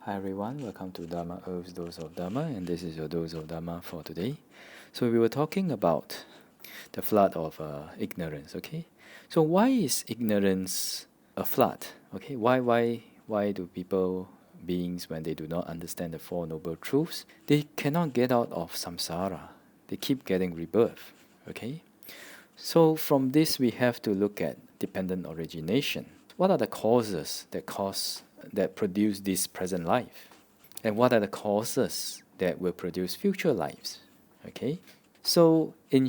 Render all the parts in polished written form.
Hi everyone, welcome to Dharma Earth's Dose of Dharma, and this is your dose of Dharma for today. So we were talking about the flood of ignorance. Okay, so why is ignorance a flood? Okay, why do people beings when they do not understand the Four Noble Truths, they cannot get out of samsara? They keep getting rebirth. Okay, so from this we have to look at dependent origination. What are the causes that produce this present life? And what are the causes that will produce future lives? Okay? So in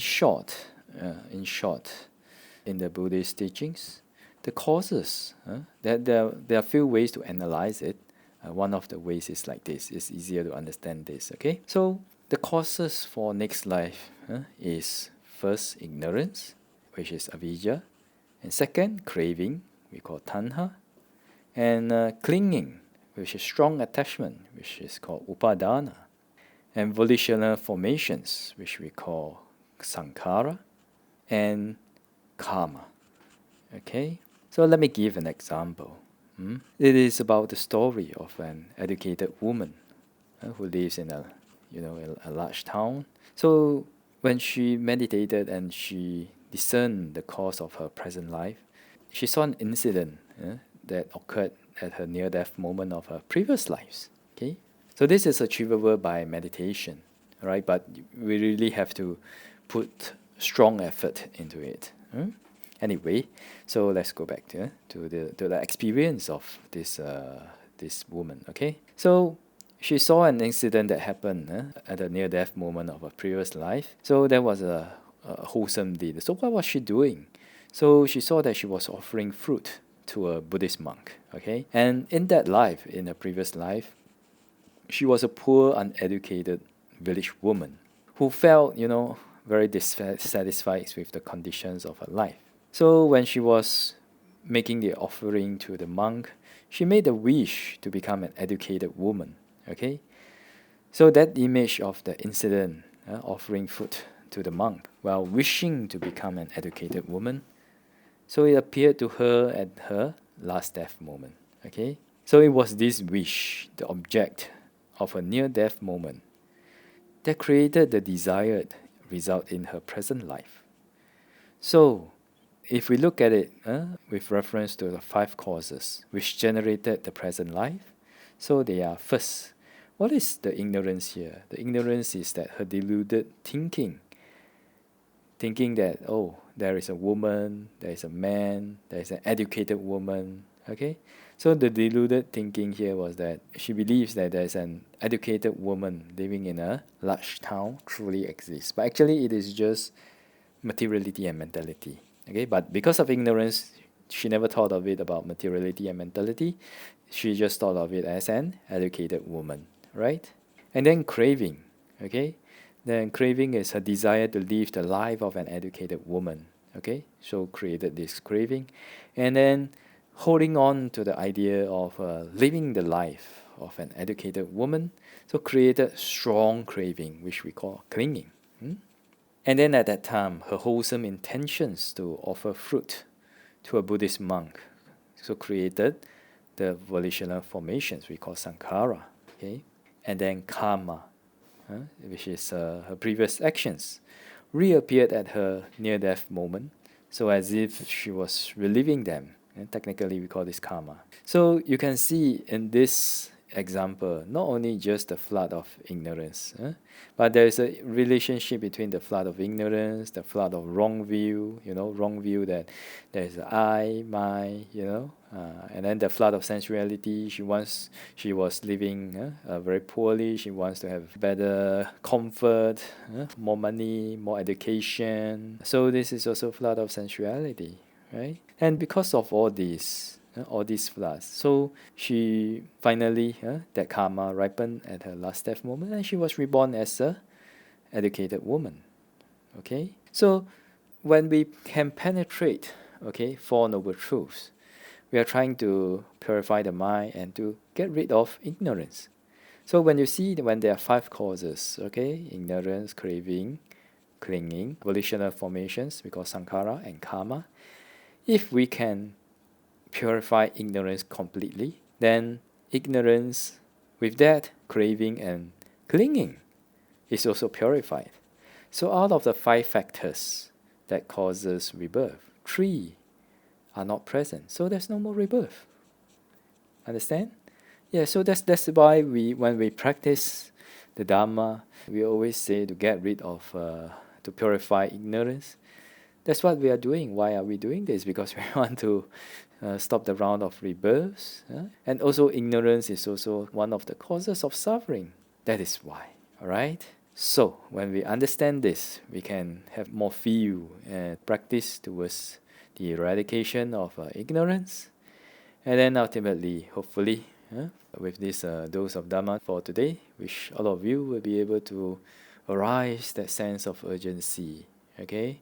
the Buddhist teachings, the causes, there are few ways to analyze it. One of the ways is like this. It's easier to understand this. Okay, so the causes for next life is first ignorance, which is avijja, and second craving, we call tanha, and clinging, which is strong attachment, which is called upadana, and volitional formations, which we call sankhara, and karma. Okay, so let me give an example. It is about the story of an educated woman who lives in a large town. So when she meditated and she discerned the cause of her present life, she saw an incident that occurred at her near-death moment of her previous lives. Okay, so this is achievable by meditation, right? But we really have to put strong effort into it. Anyway, so let's go back to the experience of this woman. Okay, so she saw an incident that happened at the near-death moment of her previous life. So there was a wholesome deed. So what was she doing? So she saw that she was offering fruit to a Buddhist monk. Okay, and in that life, in her previous life, she was a poor, uneducated village woman who felt, very dissatisfied with the conditions of her life. So when she was making the offering to the monk, she made a wish to become an educated woman. Okay, so that image of the incident, offering food to the monk while wishing to become an educated woman, so it appeared to her at her last death moment. Okay, so it was this wish, the object of a near-death moment, that created the desired result in her present life. So if we look at it with reference to the five causes which generated the present life, so they are first, what is the ignorance here? The ignorance is that her deluded thinking that, oh, there is a woman, there is a man, there is an educated woman. Okay, so the deluded thinking here was that she believes that there is an educated woman living in a large town truly exists, but actually it is just materiality and mentality. Okay, but because of ignorance, she never thought of it about materiality and mentality. She just thought of it as an educated woman, right? And then craving. Okay, then craving is her desire to live the life of an educated woman. Okay, so created this craving, and then holding on to the idea of living the life of an educated woman, so created strong craving, which we call clinging. And then at that time, her wholesome intentions to offer fruit to a Buddhist monk, so created the volitional formations we call sankhara. Okay, and then karma, which is her previous actions, reappeared at her near-death moment, so as if she was reliving them. And technically, we call this karma. So you can see in this example, not only just the flood of ignorance, but there is a relationship between the flood of ignorance, the flood of wrong view, wrong view that there is I, my, and then the flood of sensuality. She was living very poorly. She wants to have better comfort, more money, more education. So this is also flood of sensuality, right? And because of all these floods, so she finally, that karma ripened at her last death moment, and she was reborn as a educated woman. Okay, so when we can penetrate, Four Noble Truths, we are trying to purify the mind and to get rid of ignorance. So when you see when there are five causes, ignorance, craving, clinging, volitional formations, we call sankhara, and karma. If we can purify ignorance completely, then ignorance With that, craving and clinging is also purified. So out of the 5 factors that causes rebirth, 3 are not present. So there's no more rebirth. Understand? Yeah, so that's why when we practice the Dharma, we always say to get rid of, to purify ignorance. That's what we are doing. Why are we doing this? Because we want to stop the round of rebirths. And also ignorance is also one of the causes of suffering. That is why. Alright? So when we understand this, we can have more feel and practice towards the eradication of ignorance. And then ultimately, hopefully, with this dose of Dhamma for today, which all of you will be able to arise that sense of urgency, okay?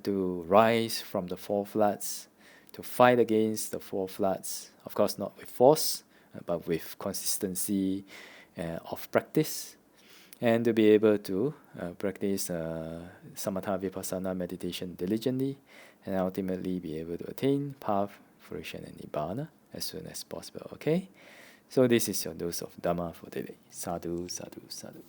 To rise from the 4 floods, to fight against the 4 floods. Of course, not with force, but with consistency of practice. And to be able to practice samatha vipassana meditation diligently, and ultimately be able to attain path, fruition, and nibbana as soon as possible. Okay? So this is your dose of Dhamma for today. Sadhu, sadhu, sadhu.